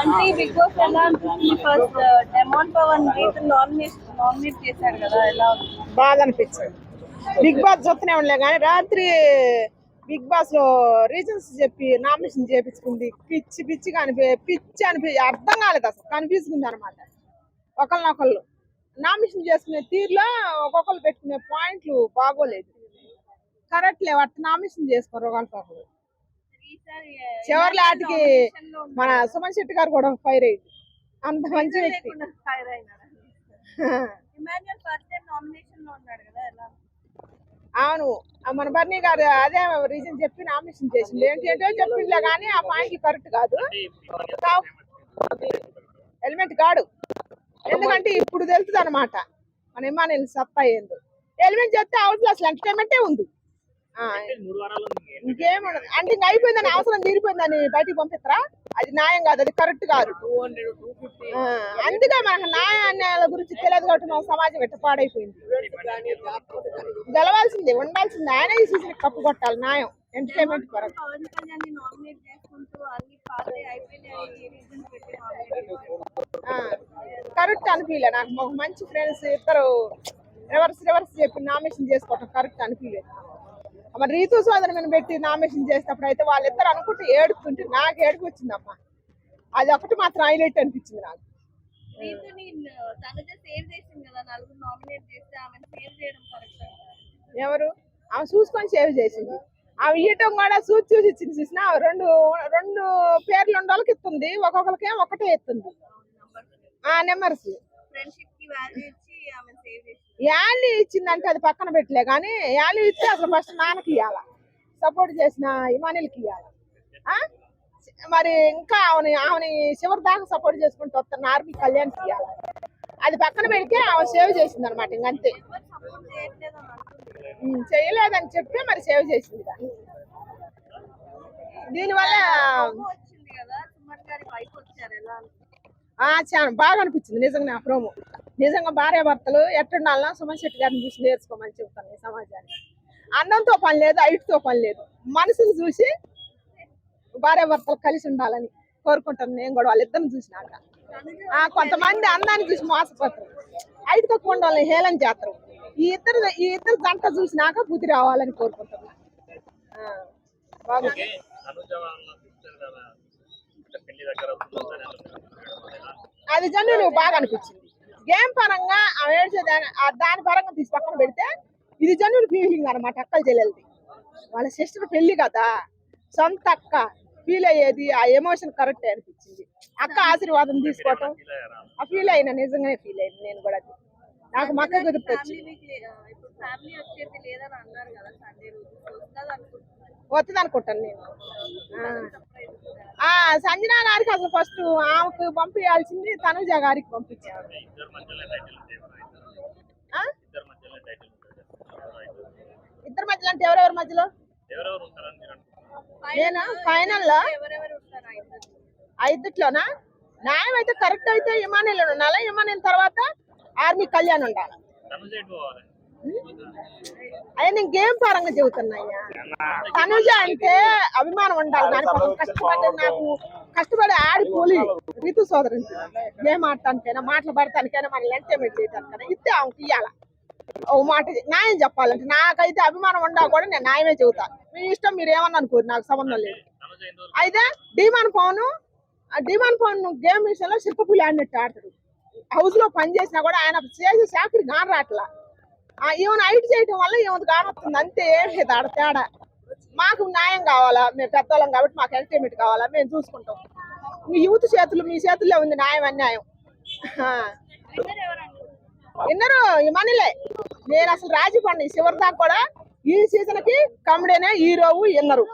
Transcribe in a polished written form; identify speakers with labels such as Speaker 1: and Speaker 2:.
Speaker 1: అంటే big Boss ఎలా అనిపిస్తుంది? First demon Pavan Ritu nominate చేశాడు కదా, ఎలా ఉంది?
Speaker 2: బాగా అనిపించింది. బిగ్ బాస్ చూస్తూనే ఉండలే కానీ రాత్రి బిగ్ బాస్ లో రీజన్స్ చెప్పి నామినేషన్ చేపించుకుంది. పిచ్చి పిచ్చిగా పిచ్చి అర్థం కాలేదు, అసలు కన్ఫ్యూజ్గా అనమాట. ఒకళ్ళనొకళ్ళు నామినేషన్ చేసుకునే తీరులో ఒక్కొక్కరు పెట్టుకునే పాయింట్లు బాగోలేదు, కరెక్ట్ లేవు. అట్లా నామినేషన్ చేసుకోరు ఒకళ్ళకొకరు. చివరి ఆటికి మన సుమన్ శెట్టి గారు కూడా ఫైర్ అయ్యింది. అంత మంచి వ్యక్తి. అవును, మన బర్నీ గారు అదే రీజన్ చెప్పి నామినేషన్ చేసింది. ఏంటంటే చెప్పిందిలే కానీ ఆ పాయింట్లు కరెక్ట్ కాదు. ఎలిమెంట్ కాడు, ఎందుకంటే ఇప్పుడు తెలుస్తుంది అనమాట మన ఇమానుయేల్ సత్తా ఏందో. ఎలిమెంట్ చేస్తే అవుట్ అసలు ఎంటర్టైన్మెంటే ఉంది. ఇంకేముండదు అంటే ఇంకా అయిపోయిందని, అవసరం తీరిపోయిందని బయటికి పంపిస్తారా? అది న్యాయం కాదు, అది కరెక్ట్ కాదు. అందుకే మనకు న్యాయాల గురించి తెలియదు కాబట్టి మన సమాజం ఎట్ట పాడైపోయింది. గెలవాల్సింది ఉండాల్సింది ఆయన. ఈ సీజన్ కప్పు కొట్టాలి, న్యాయం ఎంటర్టైన్మెంట్ పరంగా. కరెక్ట్ అనిపించలే నాకు. మాకు మంచి ఫ్రెండ్స్ ఇద్దరు రివర్స్ చెప్పి నామినేషన్ చేసుకోవటం కరెక్ట్ అనిపించలేదు. మరి రీతు సోదరుని పెట్టి నామినేషన్ చేసినప్పుడు అయితే వాళ్ళిద్దరు అనుకుంటే ఏడుతుంటే నాకు ఏడుపు వచ్చిందమ్మా. అది ఒకటి మాత్రం హైలైట్ అనిపించింది నాకు. ఎవరు ఆమె చూసుకొని సేవ్ చేసింది. ఆమె ఇయటం కూడా చూసి ఇచ్చింది. చూసిన రెండు పేర్లు ఉన్న వాళ్ళకి ఇస్తుంది, ఒక్కొక్కరికి ఒకటే ఇస్తుంది నెంబర్స్. యాలీ ఇచ్చిందంటే అది పక్కన పెట్టలే కానీ యాలీ ఇస్తే అసలు ఫస్ట్ నాన్నకి ఇవ్వాల, సపోర్ట్ చేసిన ఇమానుయేల్కి ఇవ్వాల. మరి ఇంకా ఆమెని చివరి దాకా సపోర్ట్ చేసుకుంటూ వస్తున్న ఆర్మీ కళ్యాణ్కి ఇవ్వాలి. అది పక్కన పెడితే ఆమె సేవ్ చేసింది అనమాట. ఇంకంతే, చేయలేదని చెప్పి మరి సేవ్ చేసింది. కానీ దీనివల్ల చాలా బాగా అనిపించింది నిజంగా. నా ప్రోమో నిజంగా భార్యాభర్తలు ఎట్టుండాలన్నా సుమన్ శెట్టి గారిని చూసి నేర్చుకోమని చెప్తాను ఈ సమాజానికి. అందంతో పని లేదు, హైట్తో పని లేదు, మనసుని చూసి భార్యాభర్తలు కలిసి ఉండాలని కోరుకుంటాను నేను కూడా. వాళ్ళిద్దరిని చూసినాక కొంతమంది అందాన్ని చూసి మోసపోతారు, హైట్ తక్కువ ఉండాలని హేళన చేస్తారు. ఈ ఇద్దరు జంట చూసినాక బుద్ధి రావాలని కోరుకుంటున్నాను. బాగుంది. అది జన్ను బాగా అనిపించింది. గేమ్ పరంగా దాని పరంగా తీసి పక్కన పెడితే ఇది జన్యున్ ఫీలింగ్ అనమాట. అక్కలు చెల్లెలది, వాళ్ళ సిస్టర్ పెళ్లి కదా, సొంత అక్క ఫీల్ అయ్యేది. ఆ ఎమోషన్ కరెక్ట్ అనిపించింది. అక్క ఆశీర్వాదం తీసుకోవటం ఆ ఫీల్ అయినా, నిజంగానే ఫీల్ అయింది నేను కూడా. నాకు మక్క కుదురుకొచ్చింది. వస్తుంది అనుకుంటాను నేను. సంజనా గారికి అసలు ఫస్ట్ ఆమెకు పంపించాల్సింది తనుజ గారికి పంపించారు. ఇద్దరు మధ్యలో అంటే ఎవరెవరి మధ్యలో? నేను ఫైనల్లో ఐదుట్లోనా? న్యాయం అయితే కరెక్ట్ అయితే ఇమానుయేల్ ఉండాలి, ఇమానుయేల్ తర్వాత ఆర్మీ కళ్యాణ్ ఉండాలి. అయ్యా నేను గేమ్ పరంగా చెబుతున్నాయ్యా. తనుజ అంటే అభిమానం ఉండాలి, దానికోసం కష్టపడి ఆడిపోలి రీతు సోదరు గేమ్ ఆడటానికైనా మాటలు పడటానికైనా మన ఎంటర్టైన్మెంట్ చేయడానికైనా ఇస్తే ఆమెకి ఇవ్వాల. ఓ మాట న్యాయం చెప్పాలంటే నాకైతే అభిమానం ఉండా కూడా నేను న్యాయమే చెబుతా. మీ ఇష్టం, మీరు ఏమన్నా అనుకోరు, నాకు సంబంధం లేదు. అయితే డిమాండ్ పవన్ గేమ్ విషయంలో శిల్పపులి ఆడినట్టు ఆడతాడు. హౌస్ లో పని చేసినా కూడా ఆయన చేసే శాఖరి గాని రాట్లా. ఈమెను హైట్ చేయటం వల్ల ఈమెను కానొస్తుంది, అంతే. ఏం లేదు ఆడ తేడా. మాకు న్యాయం కావాలా, మేము పెద్దవాళ్ళం కాబట్టి మాకు ఎంటర్టైన్మెంట్ కావాలా, మేము చూసుకుంటాం. మీ యూత్ మీ చేతుల్లో ఉంది న్యాయం అన్యాయం. విన్నరు ఇమానుయేలే. నేను అసలు రాజీ పండి చివరి దాకా కూడా ఈ సీజన్ కి కమిడీనే హీరోవు విన్నరు.